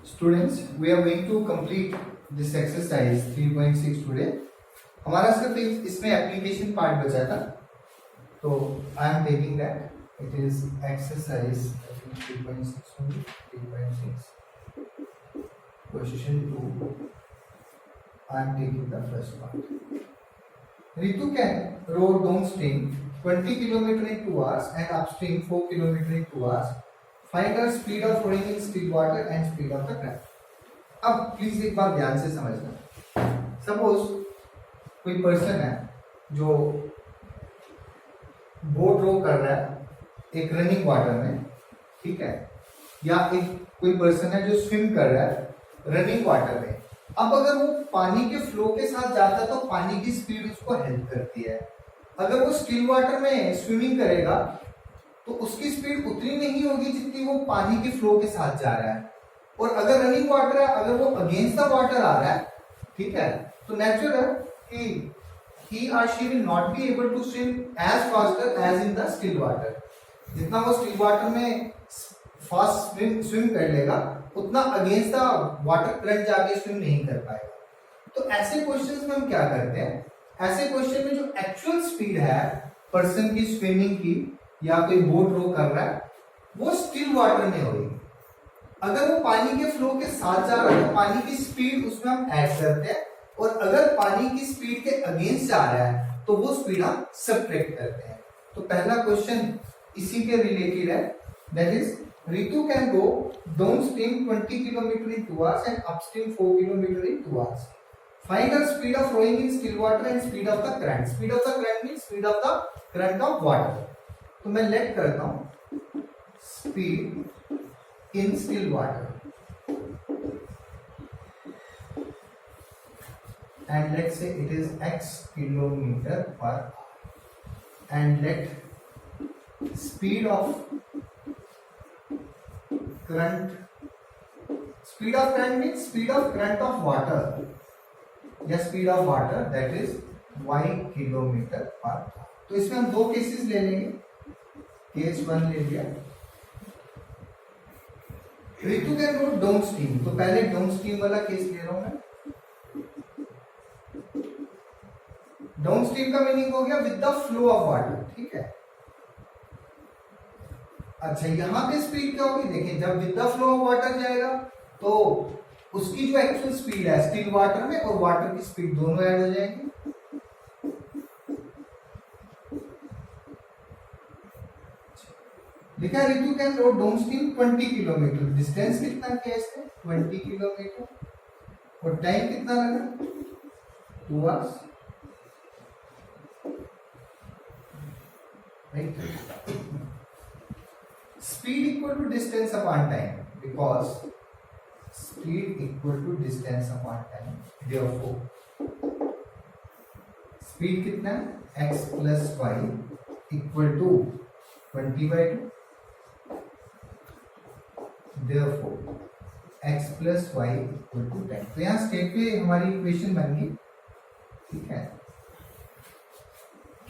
Students, we are going to complete this exercise 3.6 today. हमारा सिर्फ इसमें एप्लीकेशन पार्ट बचा था, तो I am taking that it is exercise 3.6 only, 3.6 question 2. I am taking the first part. Ritu can row downstream 20 km in 2 hours and upstream 4 km in 2 hours. Find her speed of rowing in still water and speed of the current. अब please एक बात ध्यान से समझना. Suppose कोई person है जो boat रो कर रहा है एक रनिंग वाटर में, ठीक है, या एक कोई पर्सन है जो स्विम कर रहा है रनिंग वाटर में. अब अगर वो पानी के फ्लो के साथ जाता है तो पानी की स्पीड उसको हेल्प करती है. अगर वो स्टिल वाटर में स्विमिंग करेगा तो उसकी स्पीड उतनी नहीं होगी जितनी वो पानी के फ्लो के साथ जा रहा है. और अगर रनिंग वाटर है, अगर वो अगेंस्ट द वाटर आ रहा है, ठीक है, तो नेचुरल है कि he or she will not be able to swim as faster as in the still water. जितना वो स्टिल वाटर में फास्ट स्विम कर लेगा उतना अगेंस्ट द वाटर करंट जाके स्विम नहीं कर पाएगा. तो ऐसे क्वेश्चंस में हम क्या करते हैं, ऐसे क्वेश्चन में जो एक्चुअल स्पीड है पर्सन की स्विमिंग की या कोई बोट रो कर रहा है वो स्टिल वाटर में होगी. अगर वो पानी के फ्लो के साथ जा रहा है तो पानी की स्पीड उसमें हम ऐड करते हैं, और अगर पानी की स्पीड के अगेंस्ट जा रहा है तो वो स्पीड हम सब्ट्रैक्ट करते हैं. तो पहला क्वेश्चन इसी के रिलेटेड है, that is Ritu can go downstream 20 km in 2 hours and upstream 4 km in 2 hours. Find the speed of rowing in still water and speed of the current. Speed of the current means speed of the current of water. तो मैं late करता हूं speed in still water and let's say it is x kilometer per hour and let speed of current means speed of current of water या speed of water that is y kilometer per hour. तो इसमें हम दो cases ले लेंगे. Case 1 ले लिया, ऋतु can go down stream, तो पहले डाउन स्ट्रीम वाला केस ले रहा हूं मैं. डाउन स्ट्रीम का मीनिंग हो गया with the flow of water, ठीक है. अच्छा, यहां पे स्पीड क्या होगी, देखिए जब with the flow of water जाएगा तो उसकी जो एक्चुअल स्पीड है स्टिल वाटर में और वाटर की स्पीड दोनों ऐड हो जाएंगी. लिखा Ritu can row downstream 20 kilometre. Distance कितना किया इसने, 20 किलोमीटर, और टाइम कितना लगा, 2 hours, right. Speed equal to distance upon time, because speed equal to distance upon time. Therefore, speed कितना है, x plus y equal to 20/2. Therefore, x plus y equal to 10. तो यहाँ स्टेप पे हमारी equation बन गई, ठीक है.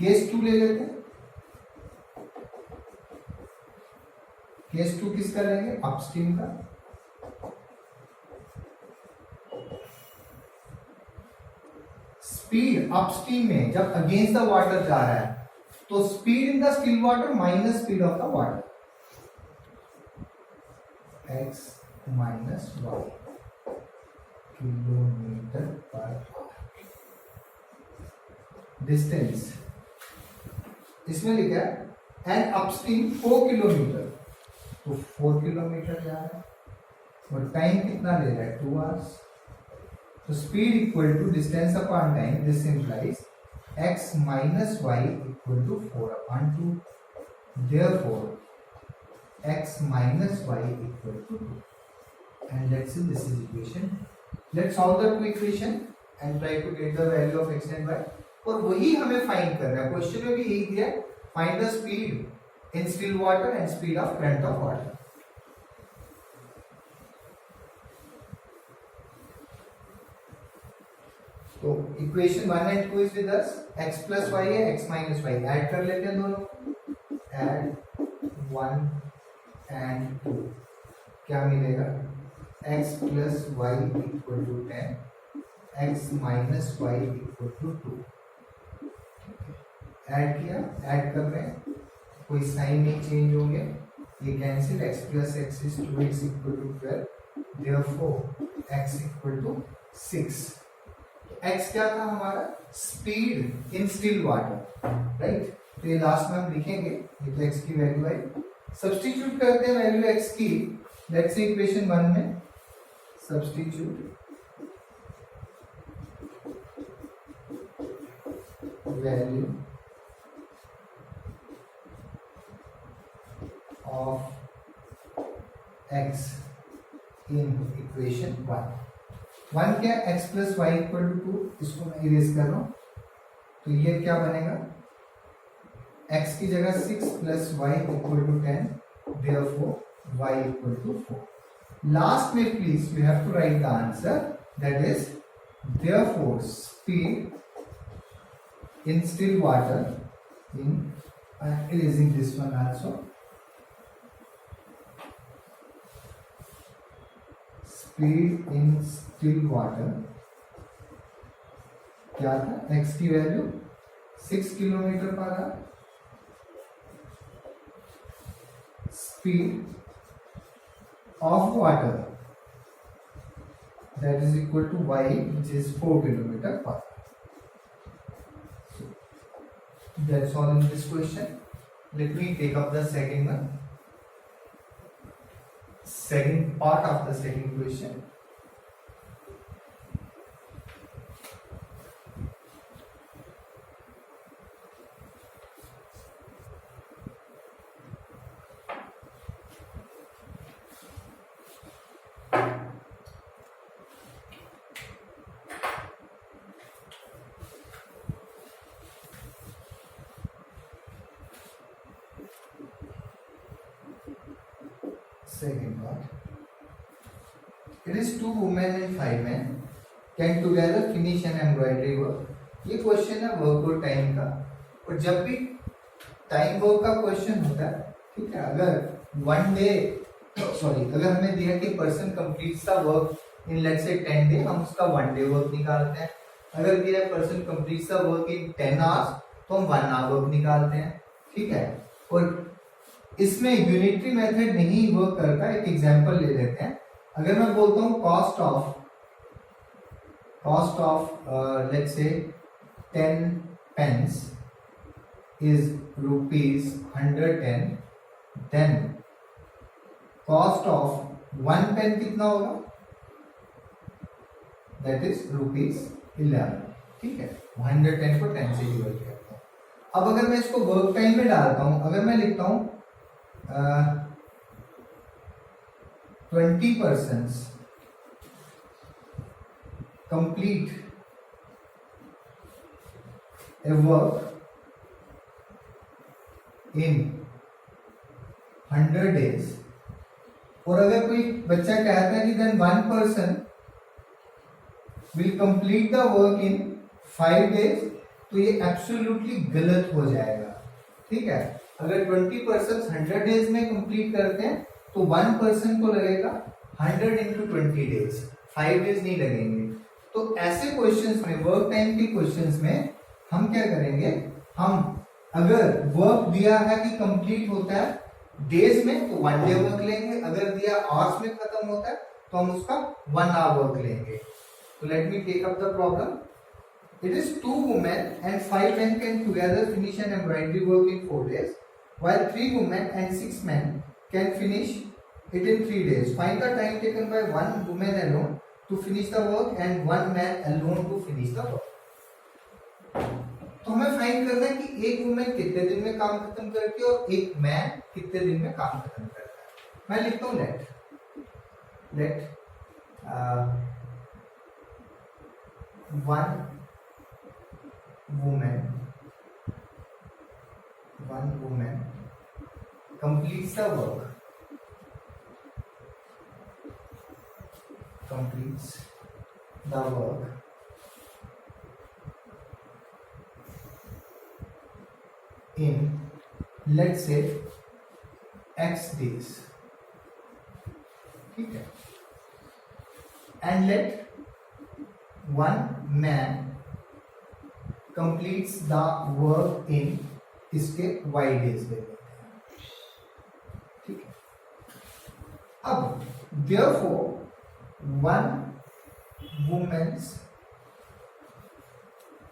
केस 2 ले लेते हैं. केस 2 किसका लेंगे, अपस्ट्रीम का. स्पीड अपस्ट्रीम में जब अगेंस्ट द वाटर जा रहा है तो speed in the still water minus speed of the water, x minus y kilometre per our. Distance इसमें लिखा है एंड अपस्ट्रीम 4 किलोमीटर, तो 4 किलोमीटर जा रहा है, और टाइम कितना ले रहा है, 2 आवर्स. तो speed equal to distance upon time, this implies x minus y equal to 4/2. Therefore x minus y equal to 2. And let's see this is equation. Let's solve the two equation and try to get the value of x and y. और वही हमें find करना है. Question में भी यही दिया है, find the speed in still water and speed of current of water. तो equation 1 and 2 is with us. x plus y है, x माइनस y ऐड कर लेते हैं दोनों. ऐड 1 एंड 2 क्या मिलेगा, x plus y equal to 10, x minus y equal to 2। Add किया, add कर रहे हैं, कोई साइन नहीं चेंज होंगे, ये cancel, x plus x is 2x equal to 12, therefore x equal to 6। x क्या था हमारा? Speed in still water, right. तो ये लास्ट में हम लिखेंगे, ये तो x की वैल्यू है, सब्स्टिट्यूट करते हैं वैल्यू x की, लेट्स से इक्वेशन 1 में substitute value of x in equation 1 क्या? x plus y equal to 2, इसको मैं इरेज कर रहा हूं, तो ये क्या बनेगा? x की जगह 6 plus y equal to 10, therefore y equal to 4। Last में please you have to write the answer, that is therefore speed in still water in, I am erasing this one also, speed in still water क्या था? x की value 6 kilometre per hour, speed of water that is equal to y, which is 4 kilometer per hour. So, that's all in this question. Let me take up the second one, second part of the second question. Second part. It is 2 women and 5 men can together finish an embroidery work. ये question है work और time का, और जब भी time work का question होता है, ठीक है, अगर वन डे अगर हमें दिया कि person completes the work in let's say 10 day, हम उसका 1 डे वर्क निकालते हैं। अगर दिया person completes the work in 10 hours, तो हम 1 आवर वर्क निकालते हैं, ठीक है। और इसमें यूनिटरी मेथड नहीं वर्क करता। एक एग्जांपल ले लेते हैं। अगर मैं बोलता हूं cost of let's say 10 pence is ₹110, then cost of 1 pen कितना होगा? दैट इज ₹11, ठीक है। 110 को 10 से डिवाइड करता हूं। अब अगर मैं इसको वर्क टाइम में डालता हूं, अगर मैं लिखता हूं 20 persons complete a work in 100 days, और अगर कोई बच्चा कहता है कि then 1 person will complete the work in 5 days, तो ये एब्सोल्युटली गलत हो जाएगा, ठीक है। अगर 20 पर्सन 100 डेज में कंप्लीट करते हैं तो 1 पर्सन को लगेगा 100 into 20 डेज, 5 डेज नहीं लगेंगे। तो ऐसे क्वेश्चंस में, वर्क टाइम के क्वेश्चंस में हम क्या करेंगे, हम अगर वर्क दिया है कि कंप्लीट होता है डेज में तो 1 डे वर्क लेंगे, अगर दिया आवर्स में खत्म होता है तो हम उसका 1 आवर वर्क लेंगे। तो let me take up the problem. It is 2 women and 5 men can together finish an embroidery work in 4 days, while 3 women and 6 men can finish it in 3 days. Find the time taken by 1 woman alone to finish the work and 1 man alone to finish the work. तो हमें find करना है कि एक women कितने दिन में काम खत्म करती है और एक मैन कितने दिन में काम खत्म करता है। मैं लिखता हूँ late one woman completes the work in let's say X days, ठीक है। And let one man completes the work इन इसके y डेज दे देते हैं, ठीक है। अब therefore वन वुमेन्स,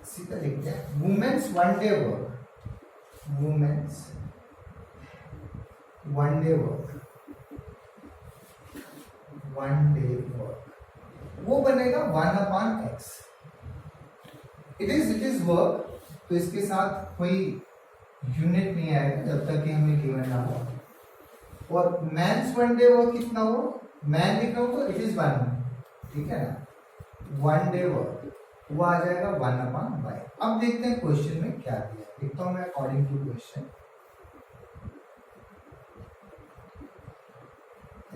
सीधा लिखते हैं, women's one day work, women's one day work, one day work वो बनेगा 1/x। इट इज वर्क, तो इसके साथ कोई यूनिट नहीं आएगा जब तक कि हमें गिवन ना हो। और मैन्स वन डे वर्क कितना हो, मैन लिखा हो तो इट इज 1, ठीक है ना, वन डे वर्क वो आ जाएगा 1/y। अब देखते हैं क्वेश्चन में क्या दिया, लिखता हूं मैं according to question,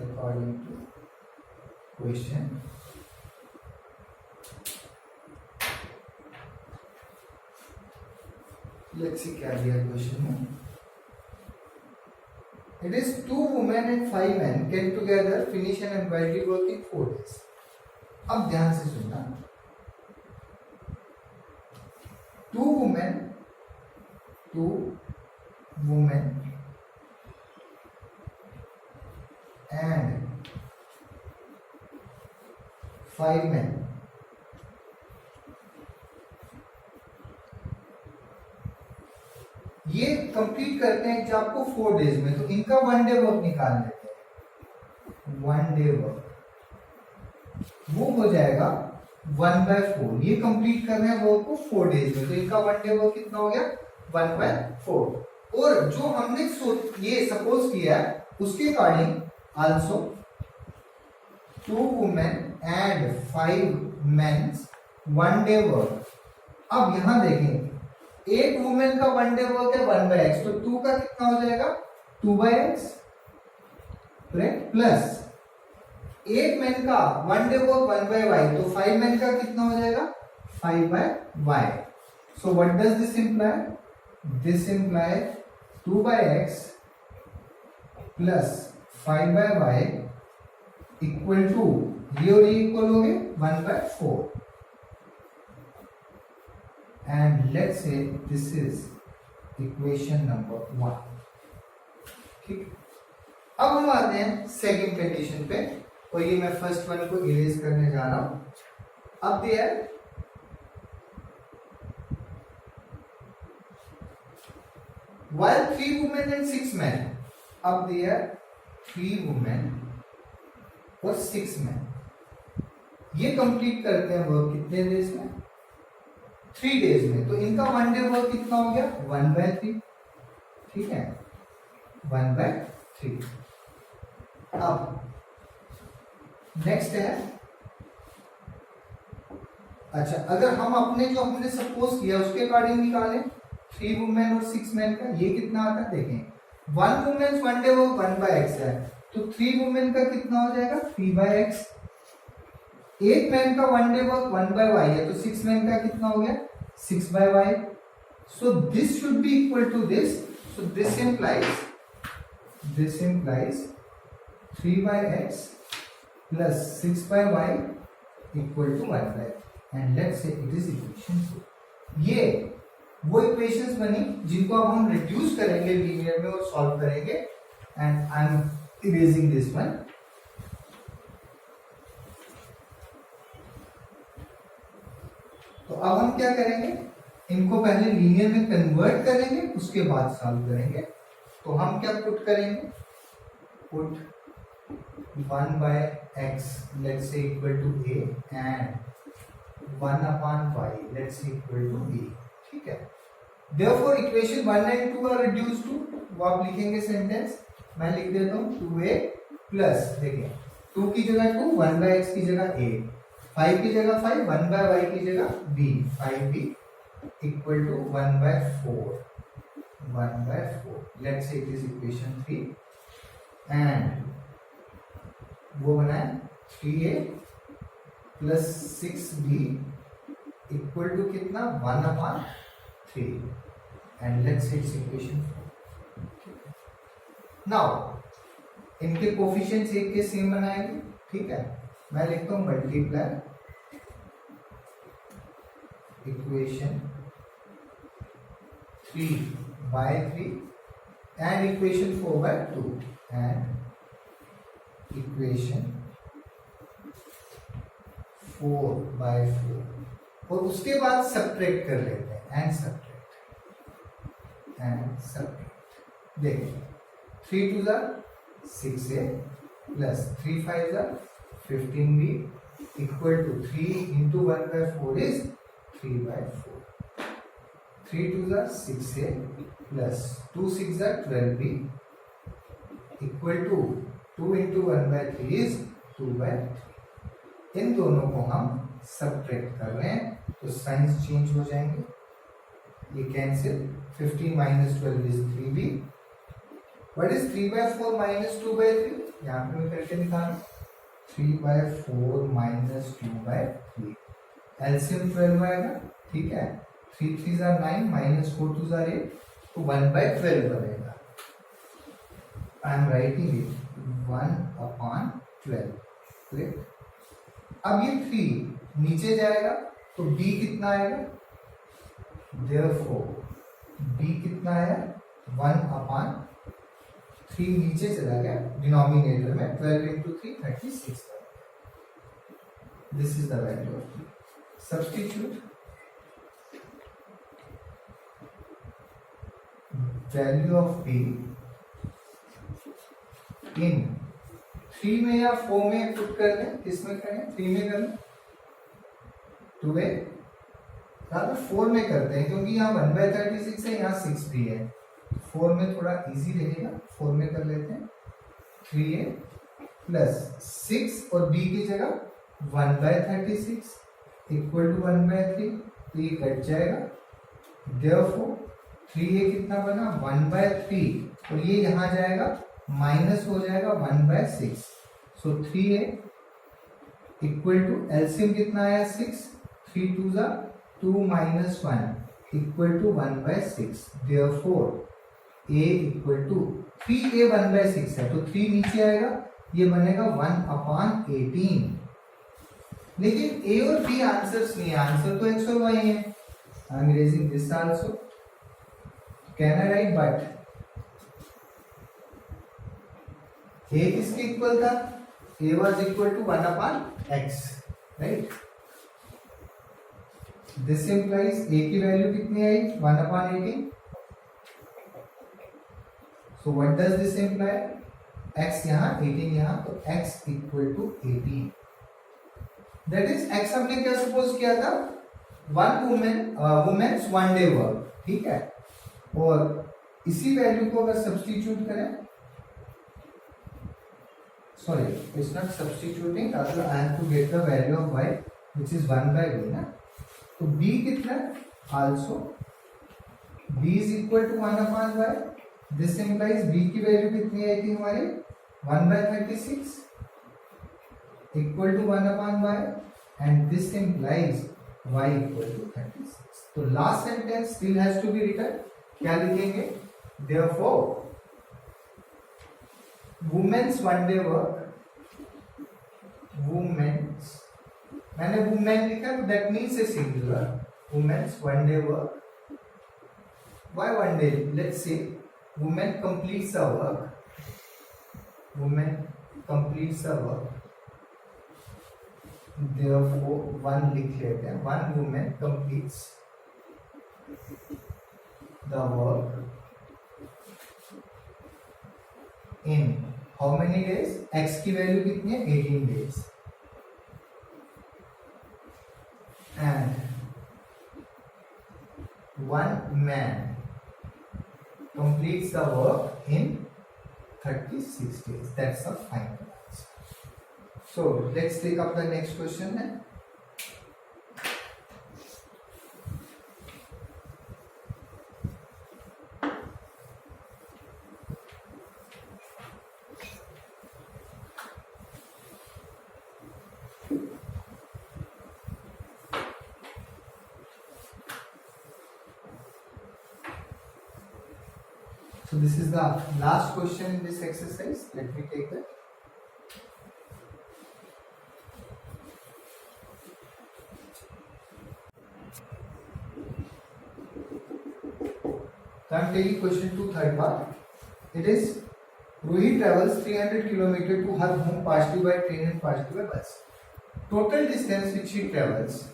according to question let's see क्या दिया क्वेश्चन में। It is 2 women and 5 men get together finish an embroidery work in 4 days। अब ध्यान से सुनना, 2 women and 5 men ये कंप्लीट करते हैं जॉब को 4 डेज में, तो इनका वन डे वर्क निकाल लेते हैं। वन डे वर्क वो हो जाएगा 1/4। ये कंप्लीट कर रहे हैं वर्क को 4 डेज में, तो इनका वन डे वर्क कितना हो गया 1/4। और जो हमने ये सपोज किया है उसके according also 2 women and 5 men one day work. अब यहां देखें, एक वुमेन का वन डे वर्क है 1/x, तो 2 का कितना हो जाएगा 2/x, प्लस एक मैन का वन डे वर्क 1/y, तो 5 मैन का कितना हो जाएगा 5/y। So what does this imply, this imply 2/x plus 5/y equal to, ये और ये इक्वल हो गए 1/4। And let's say this is equation number 1, ठीक। अब हम आते हैं सेकंड कंडीशन पे, और ये मैं फर्स्ट वन को इरेज करने जा रहा हूं। अब दिया है while 3 women and 6 men, अब दिया है 3 women और 6 men, ये कंप्लीट करते हैं वर्क कितने डेज में 3 डेज में, तो इनका वन डे वर्क कितना हो गया 1/3, ठीक है 1/3। अब नेक्स्ट है, अच्छा अगर हम अपने जो हमने सपोज किया उसके अकॉर्डिंग निकालें 3 वुमेन और 6 मैन का, ये कितना आता है देखें, 1 women one day work 1/x है, तो 3 वुमेन का कितना हो जाएगा 3/x। एक मैन का वन डे वर्क 1/y है, तो 6 मैन का कितना हो गया 6/y। So this should be equal to this, so this implies 3/x plus 6/y equal to 1/y, and let's say it is equation 2। ये वो इक्वेशंस बनी जिनको अब हम रिड्यूस करेंगे लीनियर में और सॉल्व करेंगे, and I am erasing this one. तो अब हम क्या करेंगे, इनको पहले लीनियर में कन्वर्ट करेंगे उसके बाद सॉल्व करेंगे। तो हम क्या पुट करेंगे, put 1/x let's say equal to a and 1/y let's say equal to b, ठीक है। Therefore equation 1 and 2 are reduce to, वो आप लिखेंगे सेंटेंस, मैं लिख देता हूं 2a प्लस, देखिए 2 की जगह 2, 1/x की जगह a, 5 की जगह 5, 1/y की जगह b, 5b equal to 1/4, let's say it is equation 3, and वो बना है 3a plus 6b equal to कितना 1/3, एंड लेट्स से इट्स इक्वेशन 4। नाउ इनके कोफिशिएंट्स एक के सेम बनाएंगे, ठीक है। मैं लिखता हूं multiply equation 3 by 3 and equation 4 by 2 and equation 4 by 4 और उसके बाद सब्ट्रैक्ट कर लेते हैं एंड सब्ट्रैक्ट देखिए 3 2 ज़ा 6a प्लस 3 5 ज़ा 15b equal to 3 into 1 by 4 is 3 by 4 3 2 ज़ा 6a प्लस 2 6 ज़ा 12b equal to 2 into 1 by 3 is 2 by 3 इन दोनों को हम सब्ट्रैक्ट कर रहे हैं तो साइंस चेंज हो जाएंगे ये cancel 15 minus 12 is 3b what is 3 by 4 minus 2 by 3 यहाँ पे मैं करके दिखा रहा हूँ 3 by 4 minus 2 by 3 एलसीएम 12 आएगा ठीक है 3 3 ज़ा 9 minus 4 2 ज़ा 8 तो 1 by 12 बनेगा I am writing it 1 upon 12 click अब ये 3 नीचे जाएगा तो b कितना आएगा therefore b कितना आया 1 upon 3 नीचे चला गया डिनोमिनेटर में 12 into 3 36 this is the value of b substitute value of b इन 3 में या 4 में पुट कर दें किसमें करें 3 में कर लें 2 में 4 में करते हैं क्योंकि यहाँ 1 by 36 है यहाँ 6 भी है 4 में थोड़ा इजी रहेगा 4 में कर लेते हैं 3a प्लस 6 और b की जगह 1 by 36 इक्वल टू 1 by 3 तो ये कट जाएगा therefore 3a कितना बना 1 by 3 और ये यहाँ जाएगा माइनस हो जाएगा 1 by 6 so 3a equal to LCM कितना आया 6 3 2 ज़ा 2 minus 1 equal to 1 by 6 therefore a equal to 3a 1 by 6 है तो 3 नीचे आएगा ये बनेगा 1 upon 18 लेकिन a और b आंसर्स नहीं है आंसर तो x और y है I am raising this also can I write but a किसके इक्वल था a was equal to 1 upon x right this implies a की वैल्यू कितनी आई 1 upon 18 so what does this imply x यहाँ 18 यहाँ तो x equal to 18 that is x हमने क्या सपोज किया था one women's one day work ठीक है और इसी वैल्यू को अगर सब्स्टिट्यूट करें sorry it's not substituting I have to get the value of y which is 1 by b ना तो b कितना also b is equal to 1 upon y this implies b की वैल्यू कितनी आई थी हमारी 1 by 36 equal to 1 upon y and this implies y equal to 36 तो last sentence still has to be written क्या लिखेंगे therefore women's one day work women's मैंने women लिखा तो that means a singular women's one day work why one day let's say women completes a work women completes a work therefore one लिख लेते हैं one women completes the work in how many days x की value कितनी है 18 days and one man completes the work in 36 days. That's the final answer. So let's take up the next question then. So this is the last question in this exercise. Let me take that. So I'm taking question 2 third part. It is Ruhi travels 300 kilometer to her home partially by train and partially by bus. Total distance which she travels,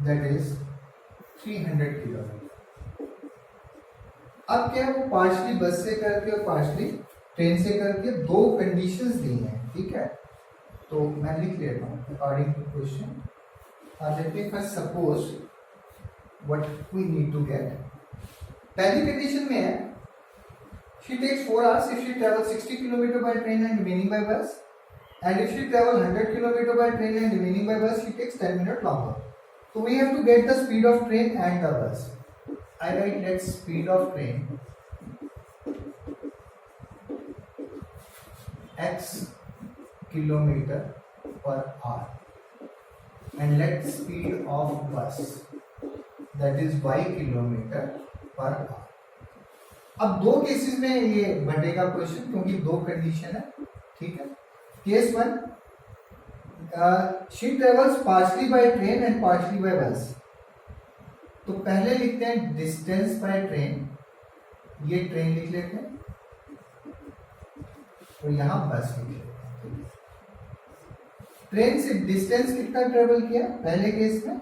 that is 300 kilometer. अब क्या वो partially बस से करके और partially train से करके दो कंडीशंस दी हैं, ठीक है। तो मैं लिख लेता हूँ according to question. Let me first suppose what we need to get. पहली कंडीशन में है she takes 4 hours if she travels 60 km by train and remaining by bus, and if she travels 100 km by train and remaining by bus she takes 10 minutes longer. So we have to get the speed of train and the bus. I write let speed of train x kilometer per hour and let speed of bus that is y kilometer per hour. अब दो cases में ये बनेगा question क्योंकि दो condition है, ठीक है। Case 1 she travels partially by train and partially by bus. तो पहले लिखते हैं डिस्टेंस बाय ट्रेन, ये ट्रेन लिख लेते हैं और यहां बस लिख लेते हैं। ट्रेन से डिस्टेंस कितना ट्रेवल किया पहले केस में,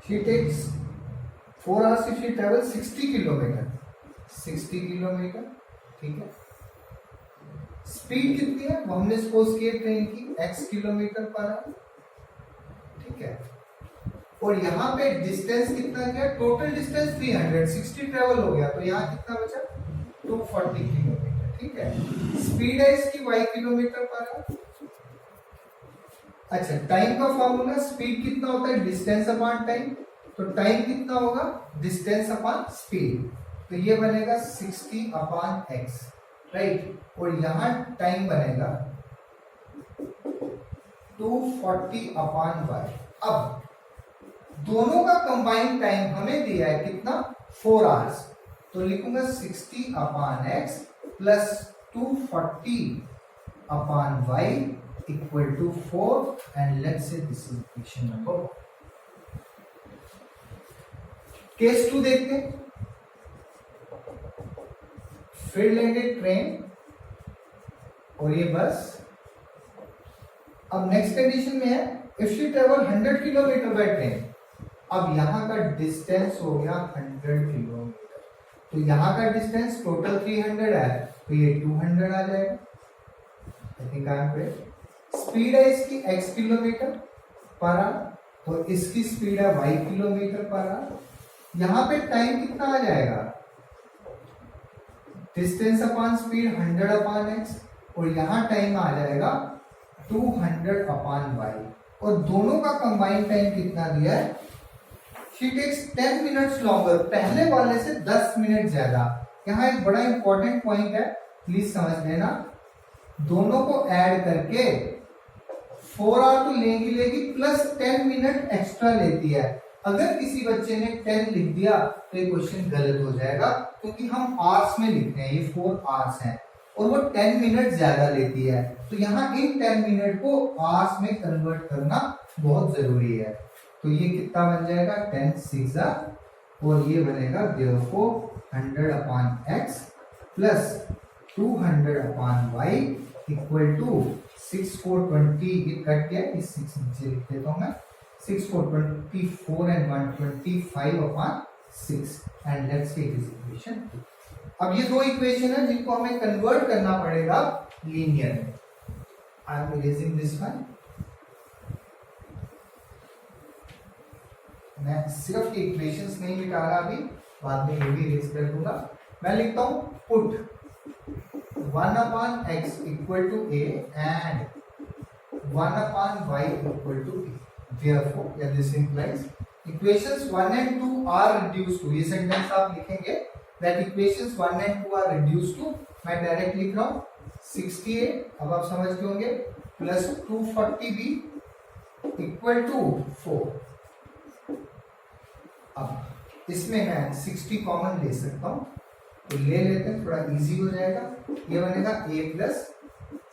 she takes 4 hours if she travels 60 kilometre, 60 kilometre, ठीक है। स्पीड कितनी है वो हमने सपोज किया ट्रेन की x किलोमीटर पर आवर, ठीक है। और यहाँ पे डिस्टेंस कितना गया, टोटल डिस्टेंस 300, 60 ट्रेवल हो गया तो यहाँ कितना बचा 240 किलोमीटर, ठीक है। स्पीड है इसकी y किलोमीटर पर आवर। अच्छा, टाइम का फॉर्मूला स्पीड कितना होता है डिस्टेंस अपॉन टाइम, तो टाइम कितना होगा डिस्टेंस अपॉन स्पीड, तो ये बनेगा 60 अपॉन एक्स, राइट। और यहां टाइम बनेगा 240 अपॉन वाई। अब दोनों का कंबाइंड टाइम हमें दिया है कितना 4 आवर्स, तो लिखूंगा 60 upon x plus 240 upon y equal to 4 and let's say this is equation number 1। Case 2 देखते हैं, फिर लेंगे ट्रेन और ये बस। अब नेक्स्ट कंडीशन में है if she travel 100 kilometre by train. अब यहां का डिस्टेंस हो गया 100 किलोमीटर, तो यहां का डिस्टेंस टोटल 300 है तो ये 200 आ जाएगा। I think I am correct. Speed है इसकी x किलोमीटर पर आवर, तो इसकी स्पीड है y किलोमीटर पर आवर। यहां पे टाइम कितना आ जाएगा, distance upon speed 100 upon x, और यहां टाइम आ जाएगा 200 अपॉन वाई। और दोनों का कंबाइंड टाइम कितना दिया है, शी टेक्स 10 मिनट्स लॉन्गर, पहले वाले से 10 मिनट ज्यादा। यहां एक बड़ा इंपॉर्टेंट पॉइंट है, प्लीज समझ लेना, दोनों को ऐड करके 4 आवर तो लेगी प्लस 10 मिनट एक्स्ट्रा लेती है। अगर किसी बच्चे ने 10 लिख दिया तो ये क्वेश्चन गलत हो जाएगा क्योंकि हम आवर्स में लिखते हैं, ये 4 आवर्स हैं और वो 10 मिनट ज्यादा लेती है, तो यहाँ इन 10 मिनट को आवर्स में कन्वर्ट करना बहुत जरूरी है। तो ये कितना बन जाएगा 10 6 और ये बनेगा therefore 100 upon x plus 200 upon y equal to 6 4 20, ये कट गया, इस 6 नीचे लिख देता हूं मैं, 6 4 24 and 125 upon 6 and let's take this equation 2। अब ये दो इक्वेशन है जिनको हमें कन्वर्ट करना पड़ेगा लीनियर में। I am erasing this one, मैं सिर्फ इक्वेशंस नहीं मिटा रहा अभी, बाद में ये भी इरेज कर दूंगा। मैं लिखता हूं put 1 upon x equal to a and 1 upon y equal to a। Therefore, yeah, this implies equations 1 and 2 are reduced to, ये सेंटेंस आप लिखेंगे that equations 1 and 2 are reduced to, मैं डायरेक्ट लिख रहा हूँ 68, अब आप समझ गए होंगे, प्लस 240b इक्वल टू 4। अब इसमें मैं 60 कॉमन ले सकता हूँ, तो ले लेते हैं, थोड़ा इजी हो जाएगा। ये बनेगा a प्लस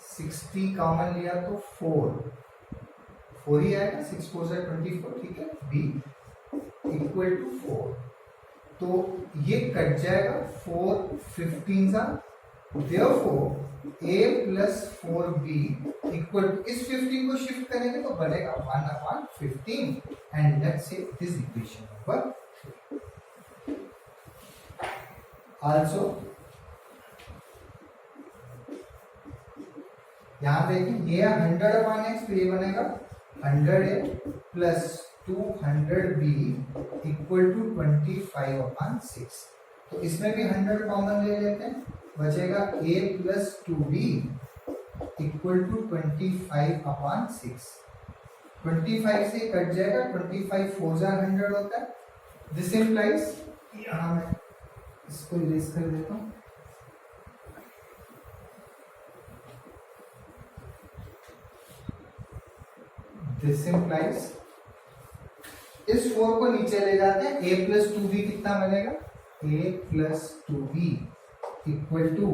60 कॉमन लिया तो 4 4 ही आएगा, 6 4 24, ठीक है। b इक्वल टू 4, तो ये कट जाएगा, 4 15 सा, therefore a plus 4b equal to, इस 15 को शिफ्ट करेंगे तो बनेगा 1/15 and let's say this equation number also. यहां देखिए ये 100/x, तो ये बनेगा 100a plus 200b equal to 25/6। तो इसमें भी 100 कॉमन ले लेते हैं, बचेगा a plus 2b equal to 25/6। 25 से कट जाएगा, 25 4 100 होता है। दिस इम्प्लाइज, यहां मैं इसको इरेज कर देता हूं, दिस इम्प्लाइज, इस 4 को नीचे ले जाते हैं, a प्लस 2b कितना बनेगा, a plus 2b equal to,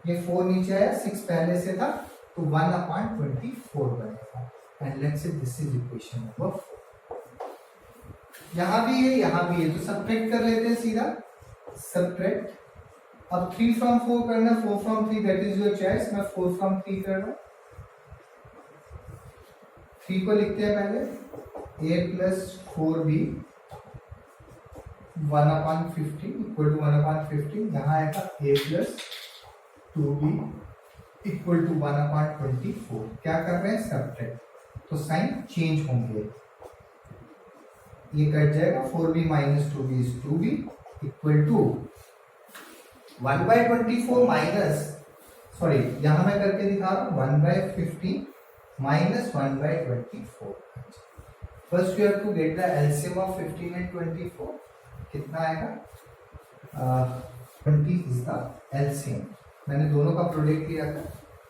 ये 4 नीचे आया, 6 पहले से था, तो 1/24 बनेगा and let's say this is equation number 4। यहां भी है, यहां भी है, तो सब्ट्रैक्ट कर लेते हैं सीधा, सब्ट्रैक्ट। अब 3 from 4 करना, 4 from 3, that is your choice, मैं 4 from 3 कर रहा हूं। 3 को लिखते हैं पहले, a plus 4b 1/15 equal to 1/15, यहाँ आएगा a plus 2b equal to 1/24। क्या कर रहे हैं, सब्ट्रैक्ट, तो साइन चेंज होंगे, ये कट जाएगा, 4b minus 2b is 2b equal to 1/24 minus, sorry यहां मैं करके दिखा रहा हूं, 1/15 minus 1/24। First you have to get the LCM of 15 and 24, कितना आएगा, 20 is the LCM, मैंने दोनों का प्रोडक्ट लिया था,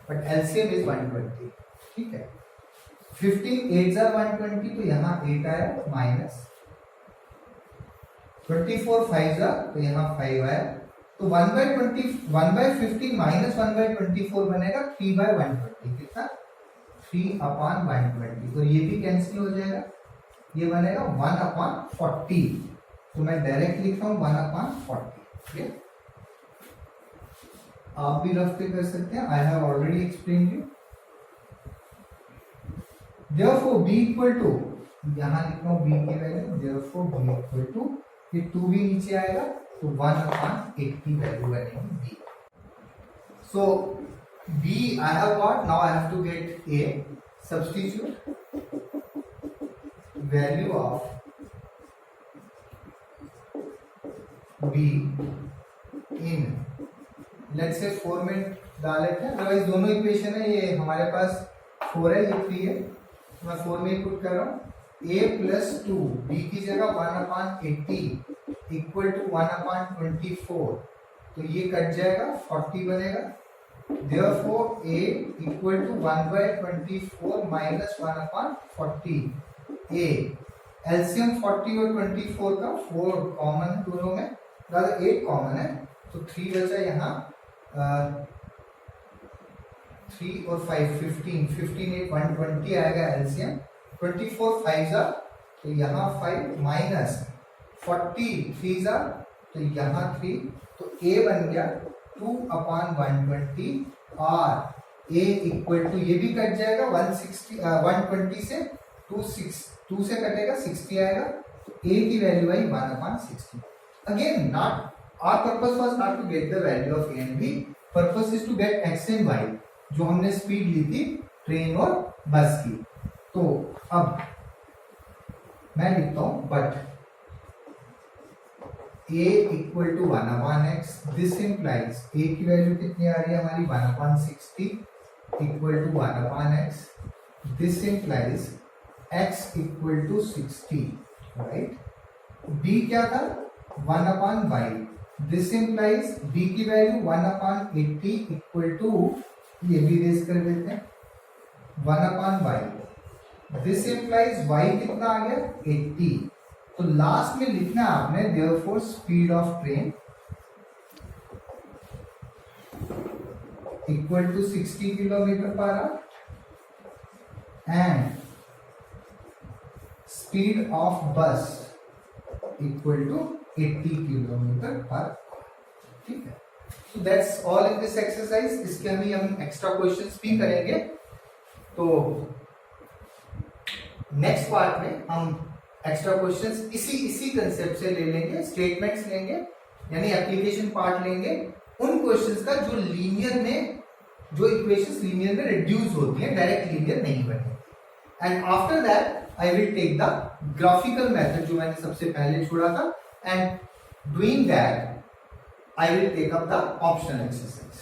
बट LCM is 120, ठीक है। 15 8 जा 120, तो यहाँ 8 आया, माइनस 24 5 जा, तो यहाँ 5 आया, तो 1/15 माइनस 1/24 बनेगा 3/120, कितना, 3/120, तो ये भी कैंसिल हो जाएगा, ये बनेगा 1/40, तो मैं डायरेक्ट लिख रहा हूं 1/40, ठीक है। आप भी रफ पे कर सकते हैं, I have already explain you. therefore b equal to, यहां लिख रहा हूं b की value, therefore b equal to, ये 2 भी नीचे आएगा, तो 1/80 वैल्यू बनेगी b। So b I have got, now I have to get a, substitute value of b in, let's say 4 में डाल लेते हैं, अदरवाइज दोनों इक्वेशन है, ये हमारे पास 4 है, ये 3 है, तो मैं 4 में पुट कर रहा हूँ, a प्लस 2 b की जगह 1/80 इक्वल टू 1/24, तो ये कट जाएगा, 40 बनेगा, therefore a equal to 1/24 minus 1/40, a LCM 40 और 24 का 4 कॉमन है दोनों में, दादा 8 कॉमन है, तो 3 बचा यहाँ, 3 और 5 15 8 120 आएगा LCM, 24 5 जा, तो यहाँ 5 माइनस 40 3 जा, तो यहाँ 3, तो a बन गया 2/120 और a इक्वल टू, ये भी कट जाएगा, 120 से 2 से कटेगा, 60 आएगा, तो a की वैल्यू आई 1/60। Again not, our purpose was not to get the value of a and b, purpose is to get x and y, जो हमने स्पीड ली थी ट्रेन और बस की। तो अब मैं लिखता हूं, but a equal to 1/x, this implies a की वैल्यू कितनी आ रही है हमारी, 1/60 equal to 1/x, this implies x equal to 60, right. b क्या था, 1/y, दिस इम्प्लाइज b की वैल्यू 1/80 इक्वल टू, ये भी रेज कर देते हैं, 1/y, दिस इम्प्लाइज y कितना आ गया, 80, तो लास्ट में लिखना है आपने, therefore speed of train equal to 60 kilometre per hour and speed of bus equal to 80 kilometre per, ठीक है। So that's all in this exercise. इसके हम एक्स्ट्रा क्वेश्चंस भी करेंगे। तो नेक्स्ट पार्ट में हम एक्स्ट्रा क्वेश्चंस इसी कंसेप्ट से ले लेंगे, स्टेटमेंट्स लेंगे यानी एप्लीकेशन पार्ट लेंगे उन क्वेश्चंस का जो लीनियर में, जो इक्वेशंस लीनियर में रिड्यूस होती हैं, डायरेक्ट लीनियर नहीं बने। And after that I will take the graphical method जो मैंने सबसे पहले छोड़ा था, and doing that I will take up the optional exercise.